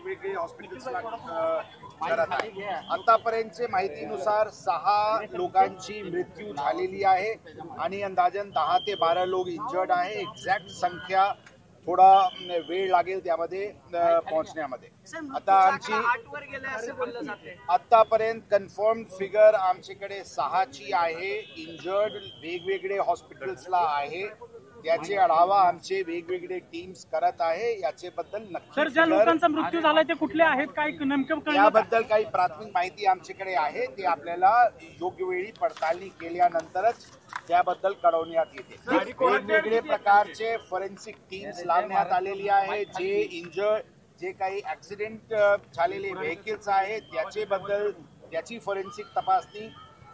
वेगवेगळे हॉस्पिटल्सला करत आहे। आतापर्यंतच्या माहितीनुसार 6 लोकांची मृत्यू झालेली आहे आणि अंदाजन 10 ते 12 लोक इंजर्ड आहे। एक्झॅक्ट संख्या थोडा वेळ लागेल त्यामध्ये पोहोचण्यामध्ये। आता आमची आतापर्यंत कन्फर्म फिगर आमच्याकडे 6ची आहे। इंजर्ड वेगवेगळे हॉस्पिटल्सला आहे, त्याचे आढावा आमचे वेगवेगळे टीम्स करत आहे। याच्याबद्दल नक्की सर ज्या लोकांचा मृत्यू झालाय ते कुठले आहेत, काय नेमकं याबद्दल काही प्राथमिक माहिती आमच्याकडे आहे, ते आपल्याला योग्य वेळी पडताळणी केल्यानंतरच त्याबद्दल कळवण्यात येते। वेगवेगळे प्रकारचे फॉरेन्सिक टीम्स लावण्यात आलेली आहे। जे काही ऍक्सिडेंट झालेले व्हेकल्स आहेत त्याची फॉरेन्सिक तपासणी,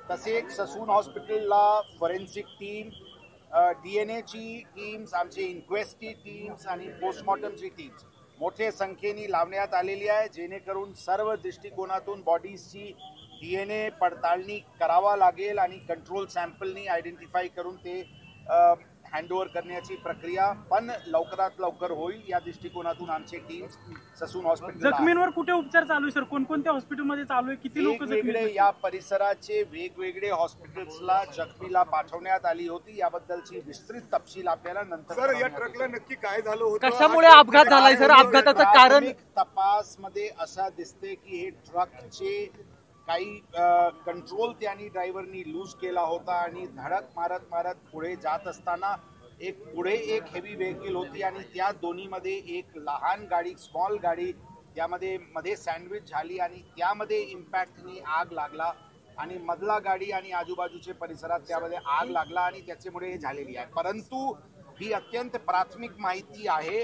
तसेच ससून हॉस्पिटलला फॉरेन्सिक टीम, DNA ची टीम्स, आमचे इन्क्वेस्टची टीम्स आणि पोस्टमॉर्टमची टीम्स मोठ्या संख्येने लावण्यात आलेली आहे, जेणेकरून सर्व दृष्टिकोनातून बॉडीजची DNA पडताळणी करावा लागेल आणि कंट्रोल सॅम्पलनी आयडेंटिफाय करून ते हँडओव्हर करण्याची प्रक्रिया पण लवकरात लवकर होईल या दृष्टिकोनातून आमचे टीम्स ससून हॉस्पिटल। जखमींवर कुठे उपचार चालू आहे सर? कोणकोणत्या हॉस्पिटलमध्ये चालू आहे? किती लोक वेगवेगळे या परिसराचे वेगवेगळे हॉस्पिटल्सला जखमीला पाठवण्यात आली होती। याबद्दलची विस्तृत तपशील आपल्याला नंतर। सर या ट्रकला नक्की काय झालं होतं, कशामुळे अपघात झालाय सर? अपघाताचं कारण तपासमध्ये असा दिसते की हे ट्रकचे काही कंट्रोल त्यांनी ड्रायव्हरनी लूज केला होता आणि धडक मारत पुढे जात असताना पुढे एक हेवी व्हेकल होती आणि त्या दोन्हीमध्ये एक लहान गाडी, स्मॉल गाडी मध्ये सँडविच झाली आणि त्यामध्ये इम्पॅक्टनी आग लागला आणि मधला गाडी आणि आजूबाजूच्या परिसरात त्यामध्ये आग लागला आणि त्याच्यामुळे हे झालेली आहे। परंतु ही अत्यंत प्राथमिक माहिती आहे।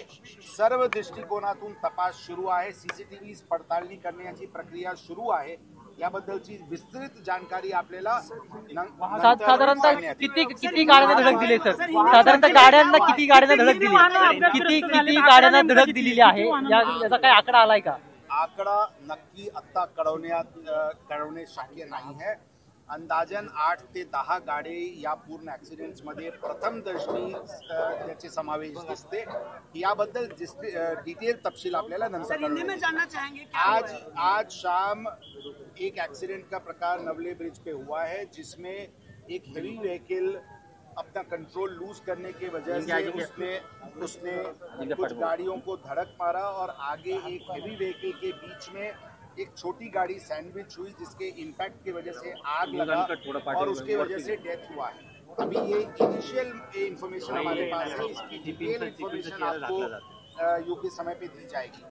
सर्व दृष्टिकोनातून तपास सुरू आहे, CCTV पडताळणी करण्याची प्रक्रिया सुरू आहे। याबद्दलची विस्तृत जानकारी आपल्याला साधारणतः किती गाड्यांना धडक दिली सर? साधारणतः गाड्यांना किती गाड्यांना धडक दिली, किती गाड्यांना धडक दिलेली आहे, याचा काय आकडा आलाय का? आकडा नक्की आता कळवणे शक्य नाही है। अंदाजन 8 ते 10 गाडी या पूर्ण ऍक्सिडेंट्स मध्ये प्रथम दृष्टी त्याचे समावेश दिसते। याबद्दल डिटेल तपशील आपल्याला नंतर। आज शाम एक एक्सीडेंट का प्रकार नवले ब्रिज पे हुआ है, जिसमें एक हेवी व्हीकल अपना कंट्रोल लूज करने के वजह से उसने कुछ गाड़ियों को धड़क मारा और आगे एक हेवी व्हीकल के बीच में एक छोटी गाड़ी सैंडविच हुई, जिसके इम्पैक्ट की वजह से आग लगा और उसके वजह से डेथ हुआ है। अभी ये इनिशियल इंफॉर्मेशन हमारे पास है, इसकी डिटेल इंफॉर्मेशन आपको योग्य समय पे दी जाएगी।